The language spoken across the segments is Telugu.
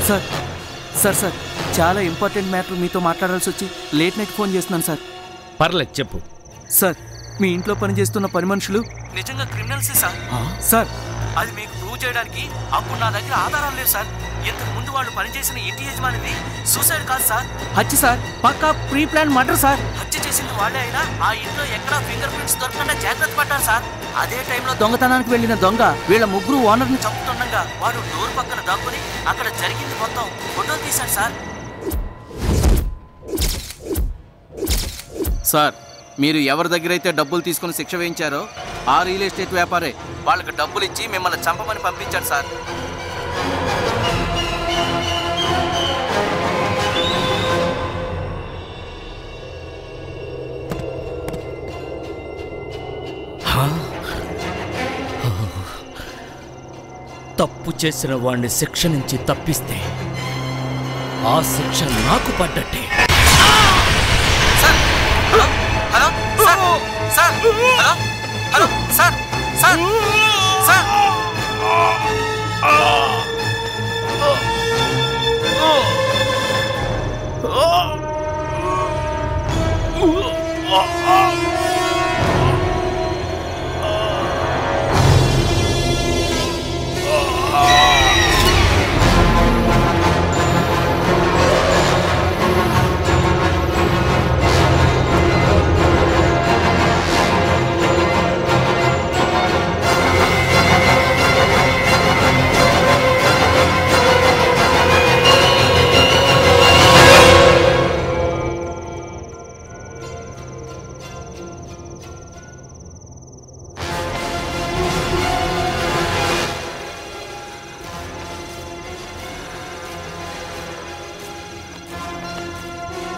సార్ సార్ సార్ చాలా ఇంపార్టెంట్ మ్యాటర్ మీతో మాట్లాడాల్సి వచ్చి లేట్ నైట్ ఫోన్ చేస్తున్నాను సార్. పర్లేదు చెప్పు. సార్ మీ ఇంట్లో పనిచేస్తున్న పని మనుషులు నిజంగా క్రిమినల్సే సార్. సార్ అది మీకు ప్రూవ్ చేయడానికి అప్పుడు నా దగ్గర ఆధారాలు లేవు సార్. ఇంతకు ముందు వాళ్ళు పనిచేసిన ఇంటి యజమానిది సూసైడ్ కాదు సార్, హత్య సార్. పక్కా ప్రీ ప్లాన్ మర్డర్ సార్. హత్య చేసింది వాళ్ళే అయినా ఆ ఇంట్లో ఎక్కడా ఫింగర్ ప్రింట్స్ దొరకకుండా జాగ్రత్త పడ్డారు సార్. అదే టైంలో దొంగతనానికి వెళ్ళిన దొంగ వీళ్ళ ముగ్గురు ఓనర్ని చంపుతుండగా వాడు డోర్ పక్కన దాక్కుని అక్కడ జరిగింది మొత్తం ఫోటో తీశాడు సార్. సార్ మీరు ఎవరి దగ్గర అయితే డబ్బులు తీసుకుని శిక్ష వేయించారో ఆ రియల్ ఎస్టేట్ వ్యాపారే వాళ్ళకి డబ్బులు ఇచ్చి మిమ్మల్ని చంపమని పంపించాడు సార్. తప్పు చేసిన వాడిని శిక్ష నుంచి తప్పిస్తే ఆ శిక్ష నాకు పడ్డట్టే. Hello hello sir sir hello hello sir sir sir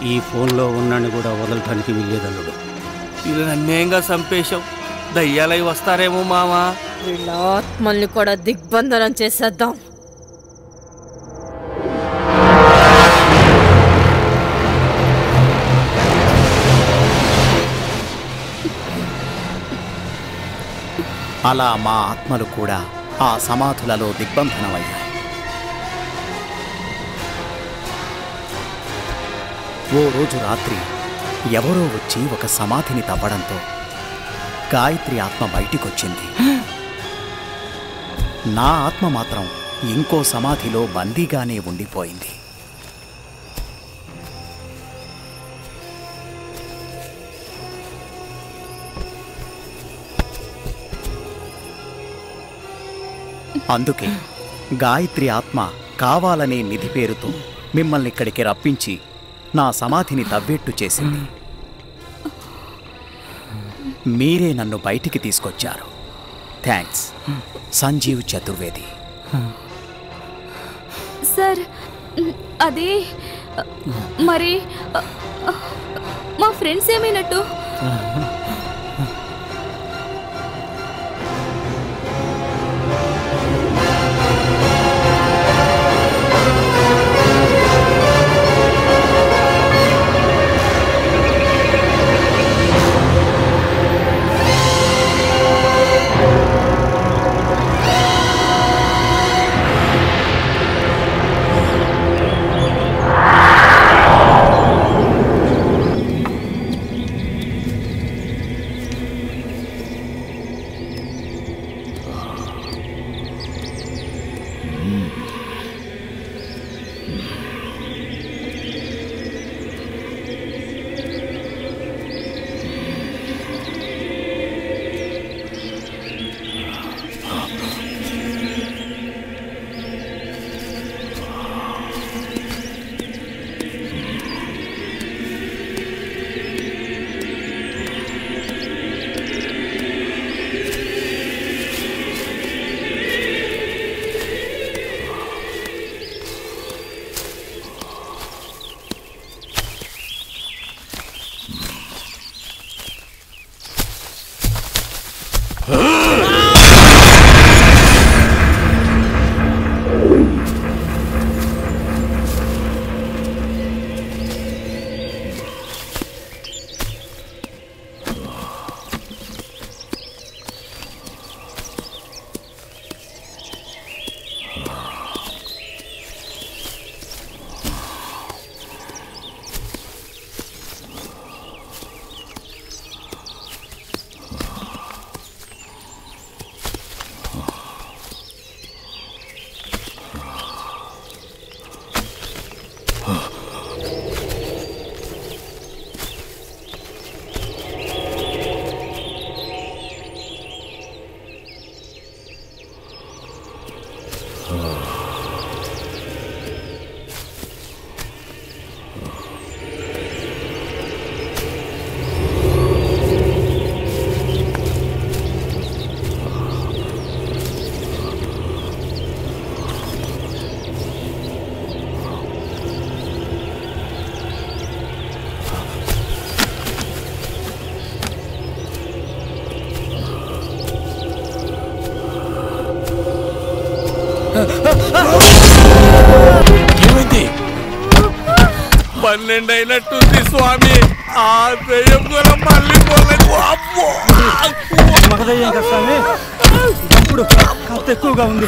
ఈ ఫోన్లో ఉన్నాన్ని కూడా వదలటానికి వీల్లేదల్లుడు. వీళ్ళని అన్యాయంగా చంపేశాం. దయ్యాలై వస్తారేమో మామా. వీళ్ళ ఆత్మల్ని కూడా దిగ్బంధనం చేసేద్దాం. అలా మా ఆత్మలు కూడా ఆ సమాధులలో దిగ్బంధనమయ్యాయి. ఓ రోజు రాత్రి ఎవరో వచ్చి ఒక సమాధిని తవ్వడంతో గాయత్రి ఆత్మ బయటికొచ్చింది. నా ఆత్మ మాత్రం ఇంకో సమాధిలో బందీగానే ఉండిపోయింది. అందుకే గాయత్రి ఆత్మ కావాలనే నిధి పేరుతో మిమ్మల్ని ఇక్కడికి రప్పించి నా సమాధిని తవ్వేట్టు చేసింది. మీరే నన్ను బయటికి తీసుకొచ్చారు. థ్యాంక్స్ సంజీవ్ చతుర్వేది. సార్ అది మరి మా ఫ్రెండ్స్ ఏమైనట్టు? ఏమైంది? 12 అయినట్టుంది స్వామి. ఆ దయ్యం కూడా మళ్ళీ పోలేదు. అమ్మో మగదయ్యం కదా స్వామి, ఇప్పుడు కాస్త ఎక్కువగా ఉంది.